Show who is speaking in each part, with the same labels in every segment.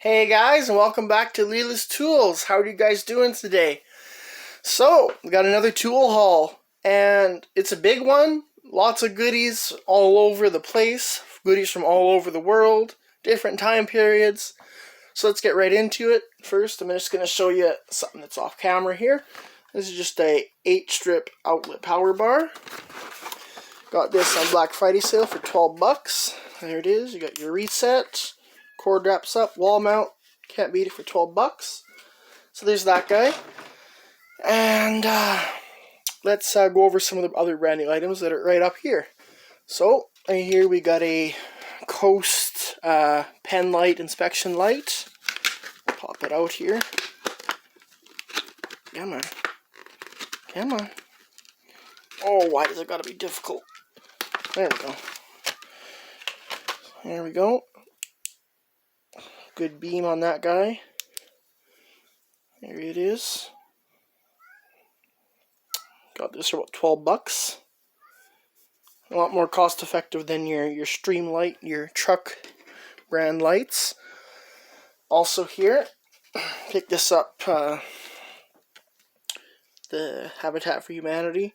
Speaker 1: Hey guys, and welcome back to Leela's Tools. How are you guys doing today? So, we got another tool haul, and it's a big one. Lots of goodies all over the place, goodies from all over the world, different time periods. So let's get right into it. First, I'm just going to show you something that's off camera here. This is just a 8-strip outlet power bar. Got this on Black Friday sale for 12 bucks. There it is. You got your reset. Cord wraps up, wall mount, can't beat it for 12 bucks. So there's that guy. And let's go over some of the other brand new items that are right up here. So right here we got a Coast pen light inspection light. Pop it out here. Come on. Come on. Oh, why does it gotta be difficult? There we go. There we go. Good beam on that guy. There it is. Got this for about 12 bucks. A lot more cost effective than your stream light, your truck brand lights. Also here, pick this up, the Habitat for Humanity.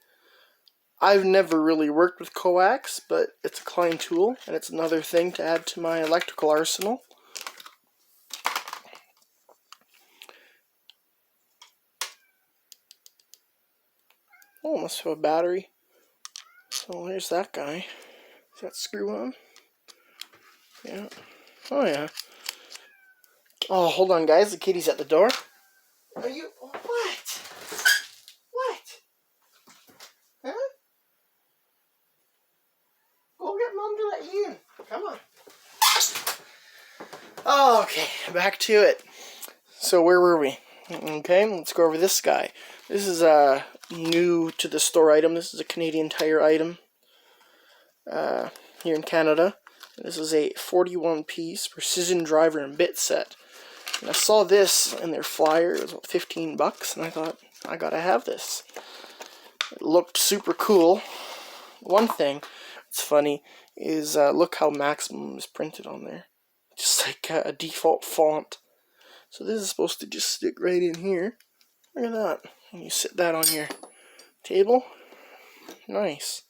Speaker 1: I've never really worked with coax, but it's a Klein tool, and it's another thing to add to my electrical arsenal. Oh, must have a battery. So there's that guy. Is that screw on? Yeah. Oh yeah. Oh, hold on guys, the kitty's at the door. Are you... What? What? Huh? Go get Mom to let you in. Come on. Okay, back to it. So where were we? Okay, let's go over this guy. This is new to the store item. This is a Canadian Tire item here in Canada. This is a 41-piece precision driver and bit set. And I saw this in their flyer. It was about 15 bucks, and I thought, I gotta have this. It looked super cool. One thing that's funny is look how Maximum is printed on there. Just like a default font. So this is supposed to just stick right in here. Look at that. And you sit that on your table. Nice.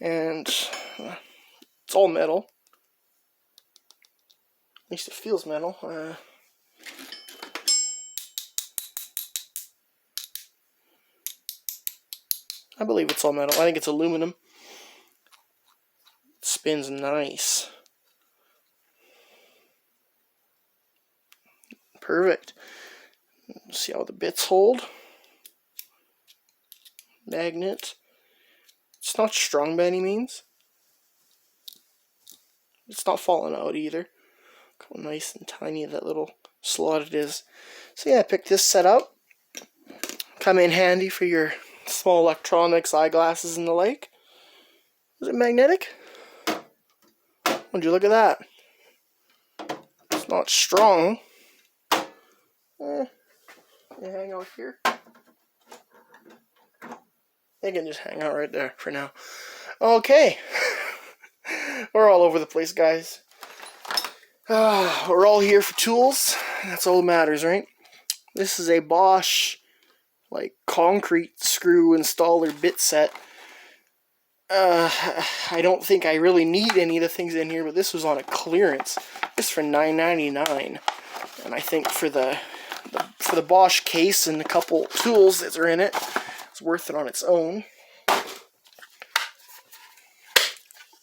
Speaker 1: And it's all metal. At least it feels metal. I believe it's all metal. I think it's aluminum. It spins nice. Perfect. See how the bits hold. Magnet. It's not strong by any means. It's not falling out either. Look how nice and tiny that little slot it is. So yeah, I picked this set up. Come in handy for your small electronics, eyeglasses, and the like. Is it magnetic? Would you look at that? It's not strong. You hang out here. They can just hang out right there for now. Okay. We're all over the place, guys. We're all here for tools. That's all that matters, right? This is a Bosch, like, concrete screw installer bit set. I don't think I really need any of the things in here, but this was on a clearance. This for $9.99. And I think for the Bosch case and a couple tools that are in it, it's worth it on its own.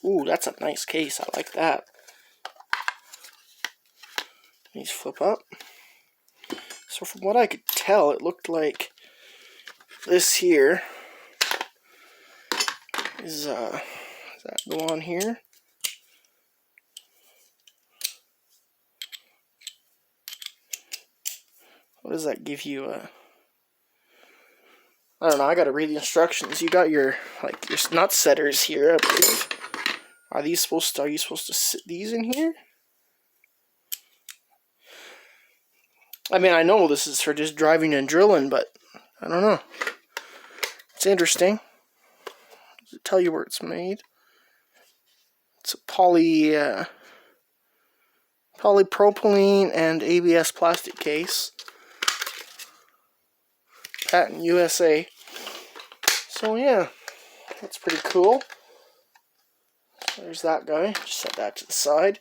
Speaker 1: Ooh, that's a nice case. I like that. These flip up. So from what I could tell, it looked like this here is does that go on here? What does that give you? I don't know. I gotta read the instructions. You got your nut setters here, I believe. Are you supposed to sit these in here? I mean, I know this is for just driving and drilling, but I don't know. It's interesting. Does it tell you where it's made? It's a Polypropylene and ABS plastic case. Patent USA. So yeah, that's pretty cool. There's that guy. Just set that to the side.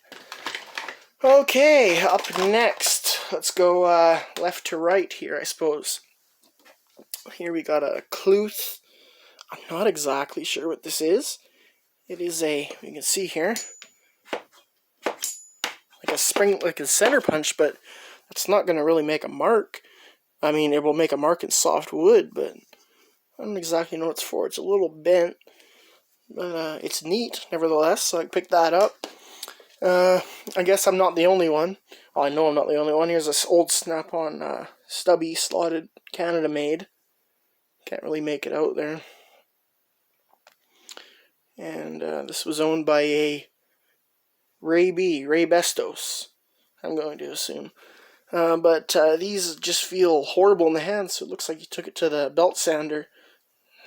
Speaker 1: Okay, up next, let's go left to right here, I suppose. Here we got a Cluth. I'm not exactly sure what this is. It is a, you can see here, like a spring, like a center punch, but it's not going to really make a mark. I mean, it will make a mark in soft wood, but I don't exactly know what it's for. It's a little bent, but it's neat, nevertheless, so I picked that up. I guess I'm not the only one. Well, I know I'm not the only one. Here's this old snap-on stubby slotted Canada made. Can't really make it out there. And this was owned by a Ray Bestos, I'm going to assume. But these just feel horrible in the hand, so it looks like you took it to the belt sander.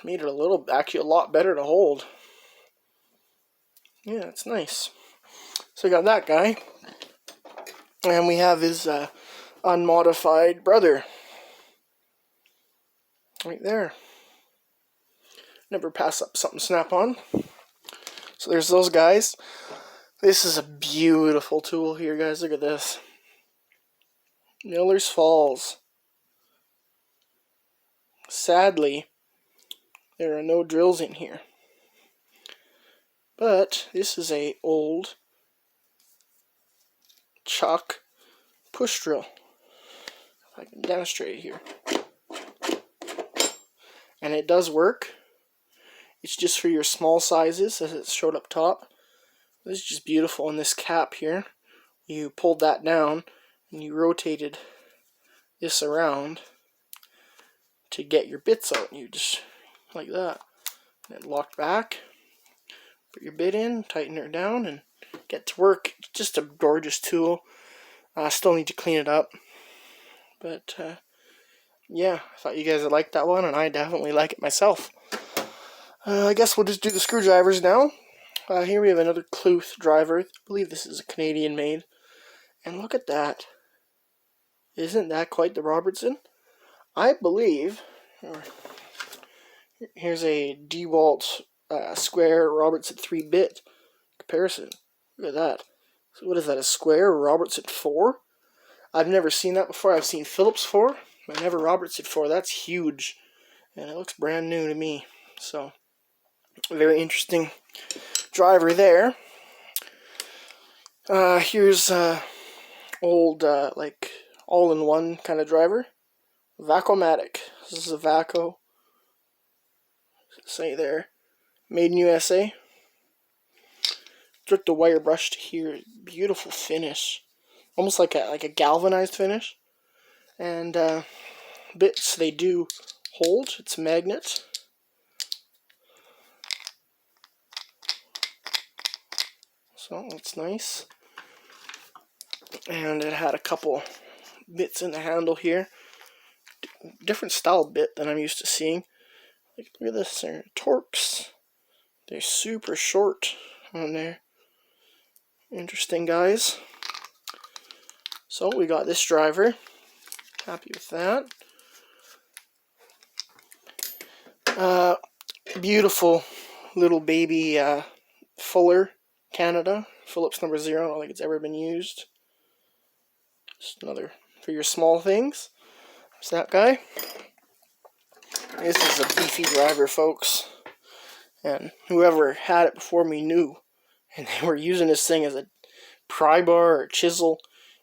Speaker 1: Made it actually a lot better to hold. Yeah, it's nice. So we got that guy. And we have his unmodified brother. Right there. Never pass up something snap-on. So there's those guys. This is a beautiful tool here, guys. Look at this. Miller's Falls. Sadly, there are no drills in here. But this is a old chuck push drill. If I can demonstrate it here. And it does work. It's just for your small sizes, as it showed up top. This is just beautiful. In this cap here, you pulled that down and you rotated this around to get your bits out. And you just, like that. And it locked back. Put your bit in, tighten it down, and get to work. It's just a gorgeous tool. I still need to clean it up. But, yeah, I thought you guys would like that one, and I definitely like it myself. I guess we'll just do the screwdrivers now. Here we have another Cluth driver. I believe this is a Canadian made. And look at that. Isn't that quite the Robertson? I believe, here's a DeWalt square Robertson 3-bit comparison. Look at that. So what is that, a square Robertson 4? I've never seen that before. I've seen Phillips 4, but never Robertson 4. That's huge. And it looks brand new to me. So, very interesting driver there. Here's old, like, all-in-one kind of driver. Vacomatic. This is a Vaco. Say there. Made in USA. Took the wire brush to here. Beautiful finish. Almost like a galvanized finish. And bits, they do hold. It's a magnet. So that's nice. And it had a couple bits in the handle here. Different style bit than I'm used to seeing. Like, look at this, they're Torx. They're super short on there. Interesting, guys. So we got this driver. Happy with that. Beautiful little baby Fuller Canada. Phillips number 0. I don't think it's ever been used. Just another for your small things. There's that guy. This is a beefy driver, folks. And whoever had it before me knew. And they were using this thing as a pry bar or chisel.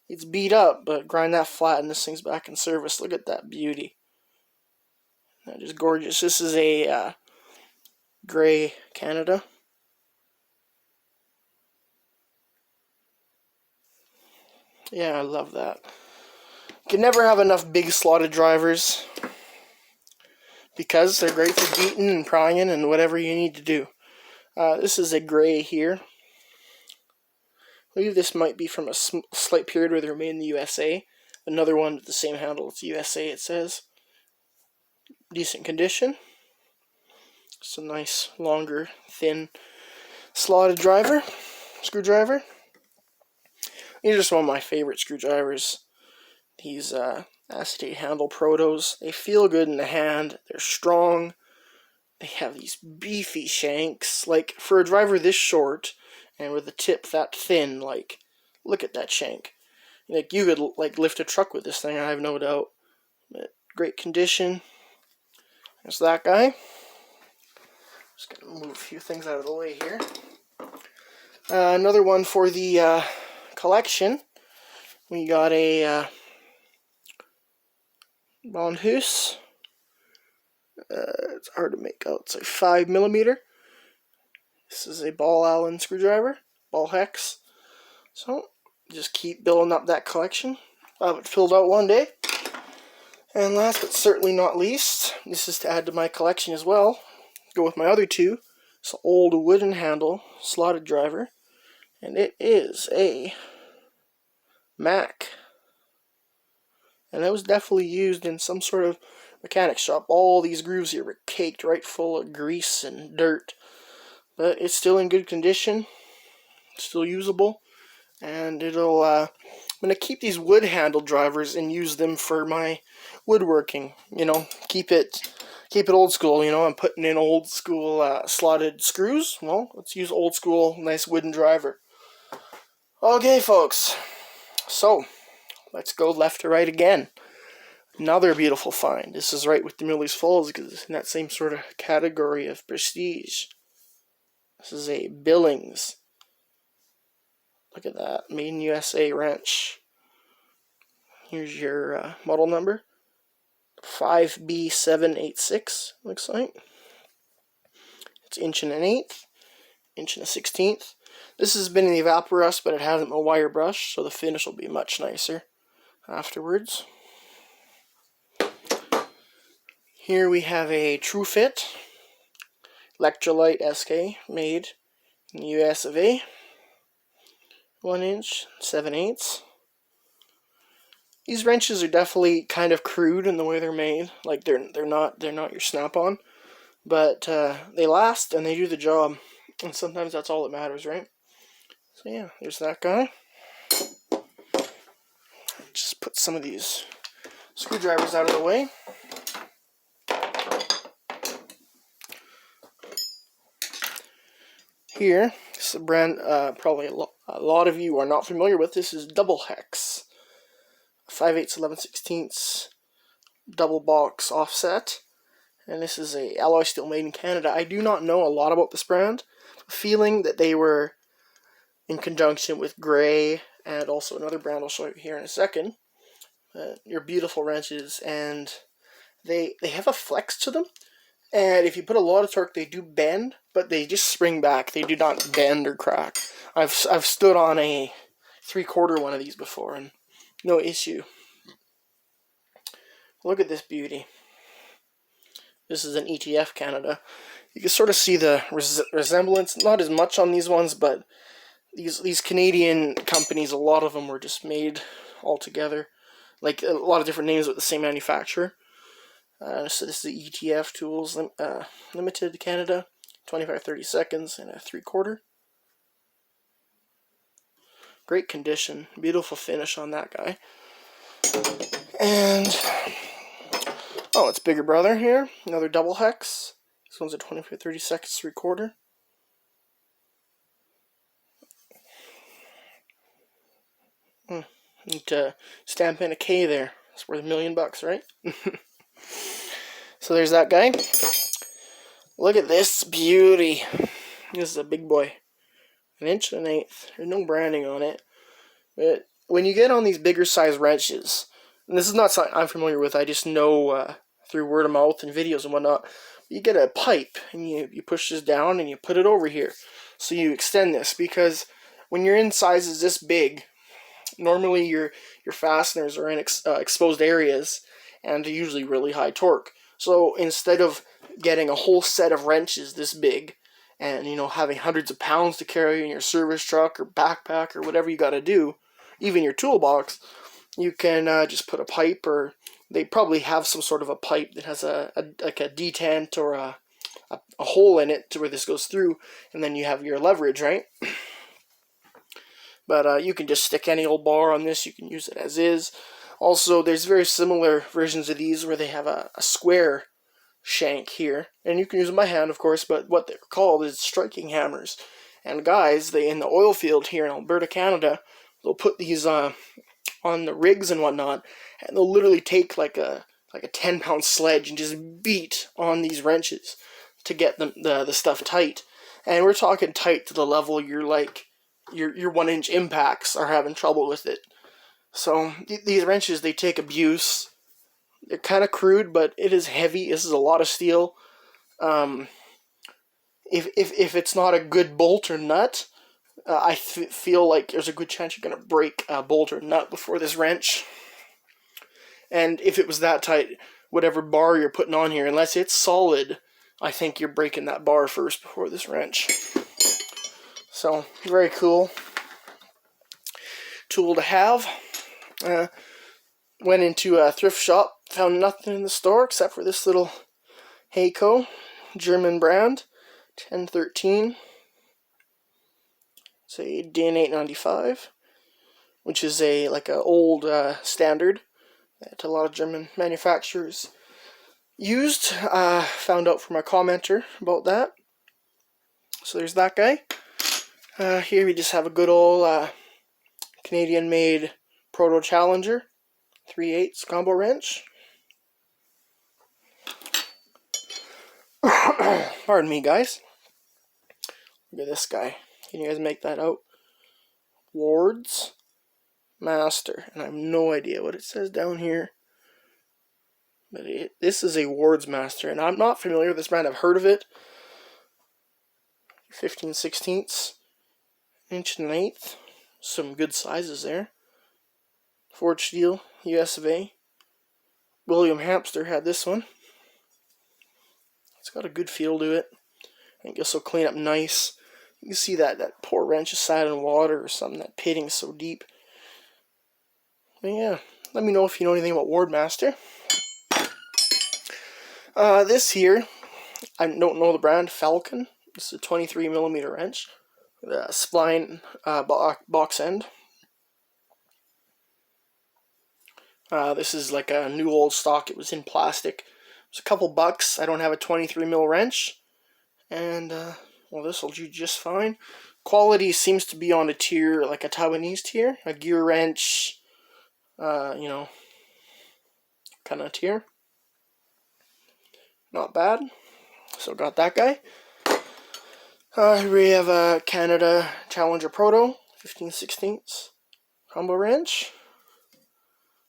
Speaker 1: It's beat up, but grind that flat and this thing's back in service. Look at that beauty. That is gorgeous. This is a gray Canada. Yeah, I love that. You can never have enough big slotted drivers because they're great for beating and prying and whatever you need to do. This is a gray here. I believe this might be from a slight period where they were made in the USA. Another one with the same handle. It's USA, it says. Decent condition. It's a nice, longer, thin, slotted screwdriver. These are some of my favorite screwdrivers. These acetate handle protos. They feel good in the hand. They're strong. They have these beefy shanks. Like, for a driver this short and with the tip that thin, like, look at that shank. Like, you could like lift a truck with this thing, I have no doubt. But great condition. There's that guy. Just gonna move a few things out of the way here. Another one for the collection. We got a Bonhoeffer. It's hard to make out. It's like 5mm. This is a ball Allen screwdriver, ball hex. So just keep building up that collection. I'll have it filled out one day. And last but certainly not least, this is to add to my collection as well. Go with my other two. It's an old wooden handle slotted driver, and it is a Mac. And it was definitely used in some sort of mechanic shop. All these grooves here were caked right full of grease and dirt. But it's still in good condition. Still usable. And it'll, I'm going to keep these wood handle drivers and use them for my woodworking. You know, keep it old school. You know, I'm putting in old school slotted screws. Well, let's use old school, nice wooden driver. Okay, folks. So, let's go left to right again. Another beautiful find. This is right with the Miller's Falls because it's in that same sort of category of prestige. This is a Billings. Look at that. Made in USA wrench. Here's your model number. 5B786, looks like. It's 1.125, 1.16. This has been in the evaporust, but it hasn't been wire brushed, so the finish will be much nicer afterwards. Here we have a True Fit Electrolyte SK made in the US of A. 1 inch, 7/8. These wrenches are definitely kind of crude in the way they're made. Like they're not your Snap-on, but they last and they do the job, and sometimes that's all that matters, right? So yeah, there's that guy. Just put some of these screwdrivers out of the way. Here, this is a brand probably a lot of you are not familiar with. This is Double Hex, 5/8, 11/16 double box offset, and this is a alloy steel made in Canada. I do not know a lot about this brand. Feeling that they were in conjunction with Gray and also another brand I'll show you here in a second. Your beautiful wrenches, and they have a flex to them. And if you put a lot of torque, they do bend, but they just spring back. They do not bend or crack. I've stood on a 3/4 one of these before, and no issue. Look at this beauty. This is an ETF Canada. You can sort of see the resemblance. Not as much on these ones, but these Canadian companies, a lot of them were just made all together. Like a lot of different names with the same manufacturer. So this is the ETF Tools Limited Canada, 25-30 seconds and a 3/4. Great condition, beautiful finish on that guy. And oh, it's bigger brother here, another Double Hex. This one's a 25-30 seconds, 3/4. Need to stamp in a K there. It's worth $1 million, right? So there's that guy. Look at this beauty. This is a big boy. 1.125 inches. There's no branding on it. But when you get on these bigger size wrenches, and this is not something I'm familiar with, I just know through word of mouth and videos and whatnot, you get a pipe and you push this down and you put it over here. So you extend this, because when you're in sizes this big, normally your fasteners are in exposed areas, and they're usually really high torque. So instead of getting a whole set of wrenches this big, and having hundreds of pounds to carry in your service truck or backpack or whatever you got to do, even your toolbox, you can just put a pipe, or they probably have some sort of a pipe that has like a detent or a hole in it to where this goes through, and then you have your leverage, right? But you can just stick any old bar on this. You can use it as is. Also, there's very similar versions of these where they have a square shank here, and you can use them by hand, of course, but what they're called is striking hammers. And guys, they in the oil field here in Alberta, Canada, they'll put these on the rigs and whatnot, and they'll literally take like a 10-pound sledge and just beat on these wrenches to get the stuff tight. And we're talking tight to the level your 1-inch impacts are having trouble with it. So these wrenches, they take abuse. They're kind of crude, but it is heavy. This is a lot of steel. If it's not a good bolt or nut, I feel like there's a good chance you're going to break a bolt or nut before this wrench. And if it was that tight, whatever bar you're putting on here, unless it's solid, I think you're breaking that bar first before this wrench. So, very cool tool to have. Went into a thrift shop, found nothing in the store except for this little Heiko German brand, 1013. It's a DIN 895, which is like an old standard that a lot of German manufacturers used. Found out from a commenter about that. So there's that guy. Here we just have a good old Canadian-made Proto Challenger 3/8 combo wrench. Pardon me, guys. Look at this guy. Can you guys make that out? Ward's Master. And I have no idea what it says down here. But this is a Ward's Master. And I'm not familiar with this brand. I've heard of it. 15/16 inch and 1/8. Some good sizes there. Forged steel, US of A. William Hamster had this one. It's got a good feel to it. I think this will clean up nice. You can see that poor wrench is sat in water or something. That pitting's so deep. But yeah, let me know if you know anything about Wardmaster. This here, I don't know the brand, Falcon. This is a 23mm wrench. The spline box end. This is like a new old stock. It was in plastic. It was a couple bucks. I don't have a 23mm wrench. And, well, this will do just fine. Quality seems to be on a tier, like a Taiwanese tier. A gear wrench, you know, kind of tier. Not bad. So got that guy. Here we have a Canada Challenger Proto 15/16 combo wrench.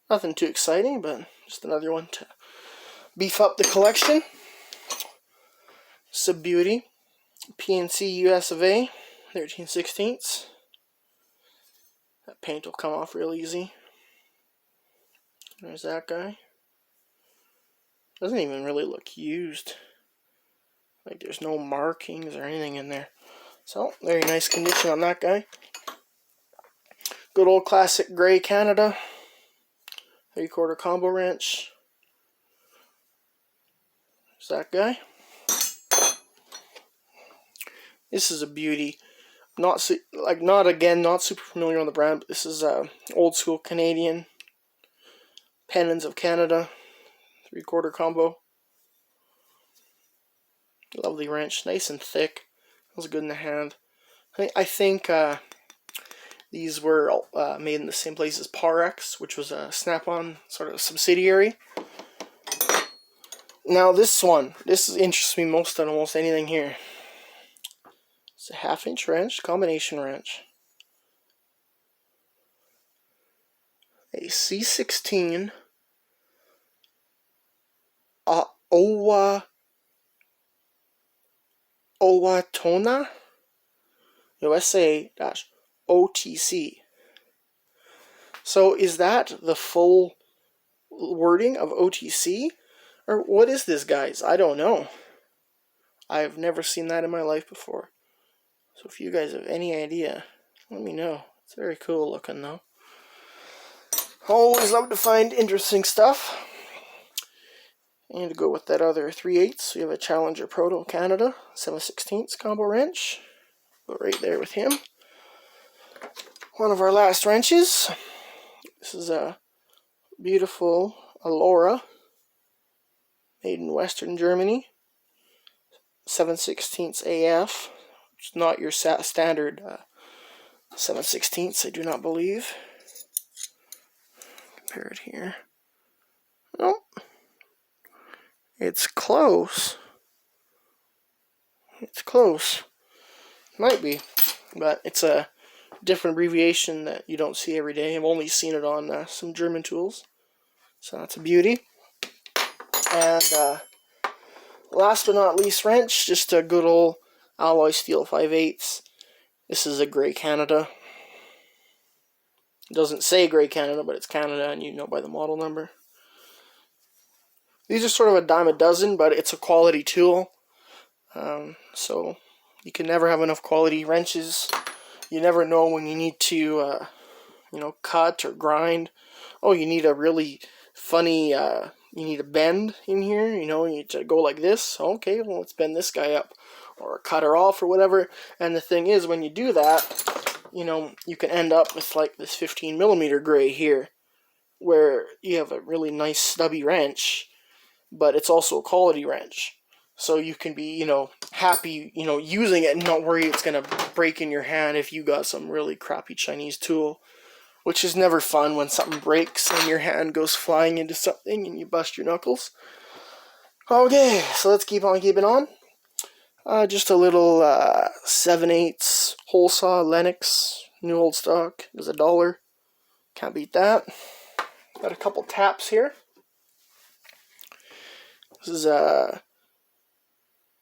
Speaker 1: Nothing too exciting, but just another one to beef up the collection. It's a beauty. PNC US of A 13/16. That paint will come off real easy. There's that guy. Doesn't even really look used. Like there's no markings or anything in there. So, very nice condition on that guy. Good old classic gray Canada 3/4 combo wrench. There's that guy. This is a beauty. Not super familiar on the brand, but this is old school Canadian Pennons of Canada 3/4 combo. Lovely wrench, nice and thick. Feels good in the hand. I think these were made in the same place as Parex, which was a Snap-on sort of subsidiary. Now this interests me most than almost anything here. It's a 1/2-inch wrench, combination wrench. A C16 Owatonna USA-OTC. So is that the full wording of OTC? Or what is this, guys? I don't know. I've never seen that in my life before. So if you guys have any idea, let me know. It's very cool looking though. Always love to find interesting stuff. And to go with that other 3/8, we have a Challenger Proto Canada 7/16 combo wrench. Go right there with him. One of our last wrenches. This is a beautiful Alora, made in Western Germany. 7/16 AF. It's not your standard 7/16, I do not believe. Compare it here. Nope. It's close. It's close. Might be. But it's a different abbreviation that you don't see every day. I've only seen it on some German tools. So that's a beauty. And last but not least wrench, just a good old alloy steel 5/8. This is a Grey Canada. It doesn't say Grey Canada, but it's Canada, and you know by the model number. These are sort of a dime a dozen, but it's a quality tool. So you can never have enough quality wrenches. You never know when you need to, cut or grind. Oh, you need a really funny, you need a bend in here. You need to go like this. Okay, well, let's bend this guy up, or cut her off, or whatever. And the thing is, when you do that, you can end up with like this 15mm gray here, where you have a really nice stubby wrench, but it's also a quality wrench. So you can be, happy, using it and not worry it's going to break in your hand if you got some really crappy Chinese tool, which is never fun when something breaks and your hand goes flying into something and you bust your knuckles. Okay, so let's keep on keeping on. Just a little 7/8 hole saw Lennox, new old stock. It was $1. Can't beat that. Got a couple taps here. This is a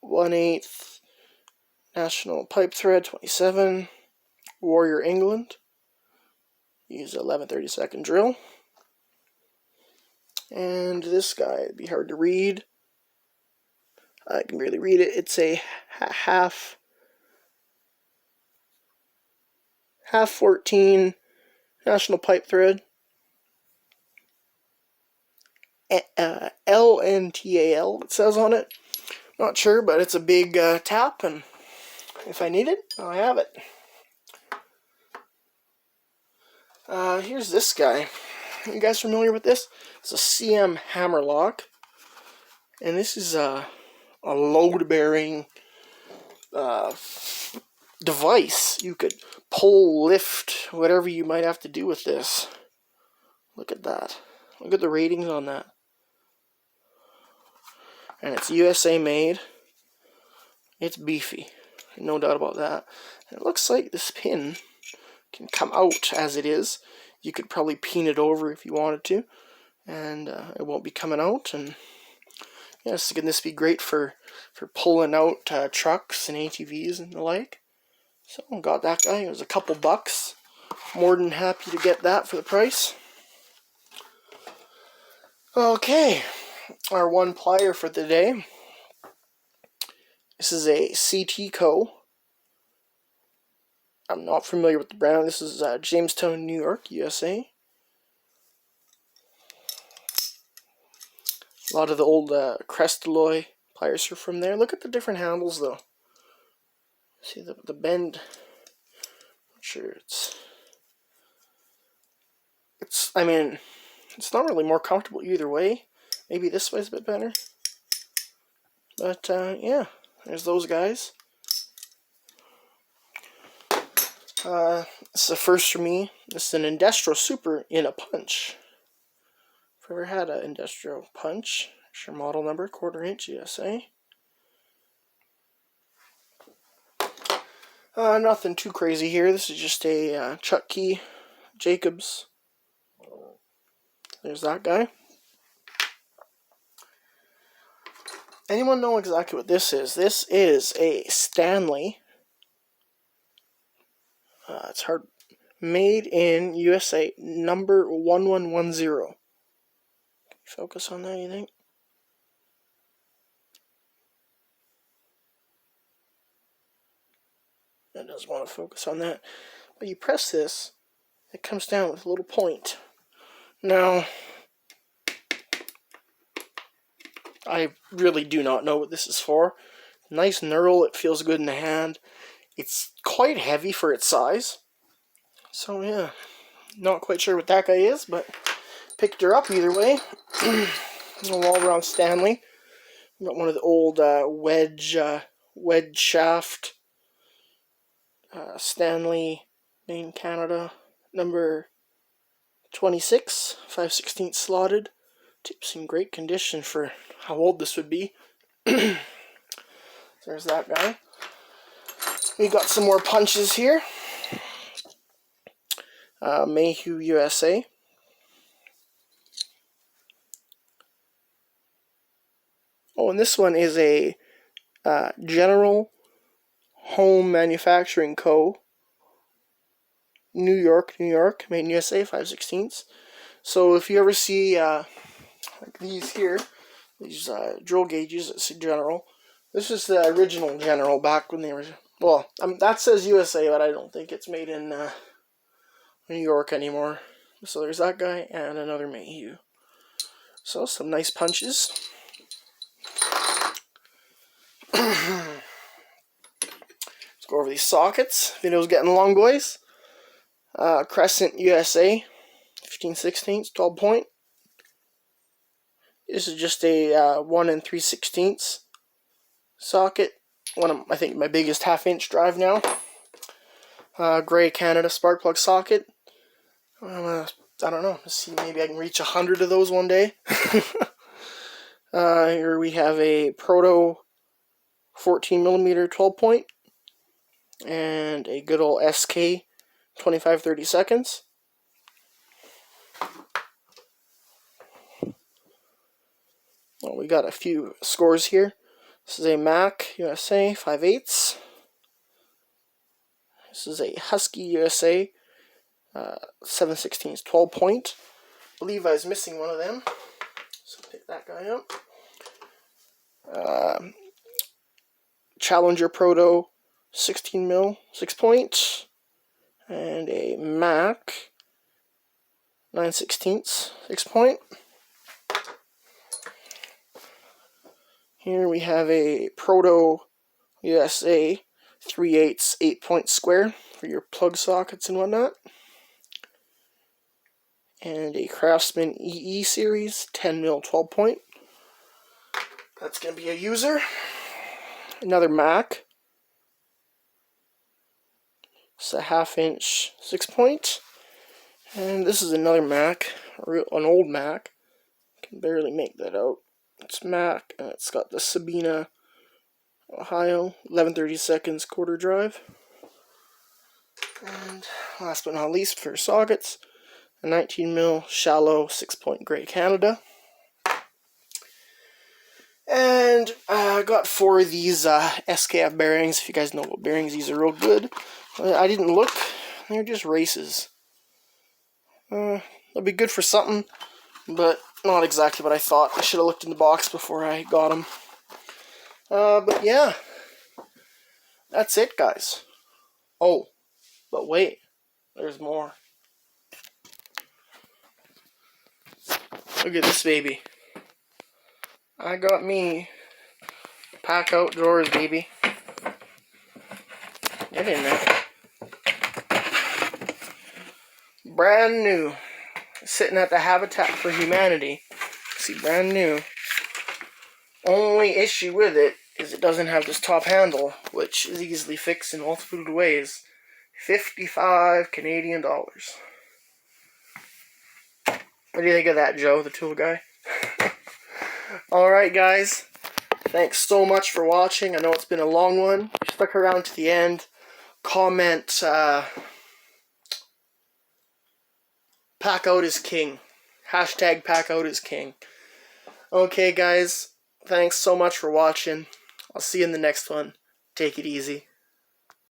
Speaker 1: 1/8 National Pipe Thread 27, Warrior England. Use 11/32 drill. And this guy, it'd be hard to read. I can barely read it. It's a half 14 National Pipe Thread. LNTAL, it says on it. Not sure, but it's a big tap, and if I need it, I have it. Here's this guy. You guys familiar with this? It's a CM hammer lock, and this is a load-bearing device. You could pull, lift, whatever you might have to do with this. Look at that. Look at the ratings on that. And it's USA made. It's beefy, no doubt about that. And it looks like this pin can come out as it is. You could probably pin it over if you wanted to, and it won't be coming out. And yes, can this be great for pulling out trucks and ATVs and the like? So got that guy. It was a couple bucks. More than happy to get that for the price. Okay, our one plier for the day. This is a CT Co. I'm not familiar with the brand. This is Jamestown, New York, USA. A lot of the old Crestalloy pliers are from there. Look at the different handles, though. See the bend. I'm sure I mean, it's not really more comfortable either way. Maybe this way's a bit better. But yeah, there's those guys. This is a first for me. This is an Industrial Super in a punch. If I've ever had an Industrial punch, it's your model number, 1/4 inch USA. Nothing too crazy here. This is just a Chuck Key Jacobs. There's that guy. Anyone know exactly what this is? This is a Stanley. It's hard. Made in USA, number 1110. Focus on that, you think? That doesn't want to focus on that. But you press this, it comes down with a little point. Now, I really do not know what this is for. Nice knurl, it feels good in the hand. It's quite heavy for its size. So yeah, not quite sure what that guy is, but picked her up either way. All around Stanley. Got one of the old wedge shaft Stanley, Maine, Canada, number 26, 5/16 slotted. Tip's in great condition for how old this would be. There's that guy. We got some more punches here. Mayhew, USA. Oh, and this one is a General Home Manufacturing Co. New York, made in USA, 5/16. So if you ever see like these here, these drill gauges that say General, this is the original General back when they were, well, that says USA, but I don't think it's made in New York anymore. So there's that guy and another Mayhew. So some nice punches. Let's go over these sockets. Video's getting long, boys. Crescent USA, 15/16, 12 point. This is just a 1 3/16 socket. One of, I think, my biggest 1/2-inch drive now. Gray Canada spark plug socket. I don't know. Let's see, maybe I can reach 100 of those one day. Here we have a Proto 14mm 12 point. And a good old SK 25-30 seconds. Well, we got a few scores here. This is a Mac USA 5/8. This is a Husky USA 7/16 12 point. I believe I was missing one of them, so pick that guy up. Challenger Proto 16mm 6 point, and a Mac 9/16 6 point. Here we have a Proto USA 3/8 8 point square for your plug sockets and whatnot. And a Craftsman EE series 10mm 12 point. That's going to be a user. Another Mac. It's a 1/2-inch 6 point. And this is another Mac, an old Mac. Can barely make that out. It's Mac, and it's got the Sabina, Ohio, 11/30 seconds quarter drive. And last but not least, for sockets, a 19mm shallow 6 point Gray Canada. And I got 4 of these SKF bearings. If you guys know about bearings, these are real good. I didn't look. They're just races. They'll be good for something, but not exactly what I thought. I should have looked in the box before I got them. But yeah, that's it, guys. Oh, but wait, there's more. Look at this baby. I got me Packout drawers, baby. Get in there. Brand new. Sitting at the Habitat for Humanity. See, brand new. Only issue with it is it doesn't have this top handle, which is easily fixed in multiple ways. 55 Canadian dollars. What do you think of that, Joe, the tool guy? Alright, guys. Thanks so much for watching. I know it's been a long one. If you stuck around to the end, comment, Packout is king. Hashtag Packout is king. Okay, guys. Thanks so much for watching. I'll see you in the next one. Take it easy.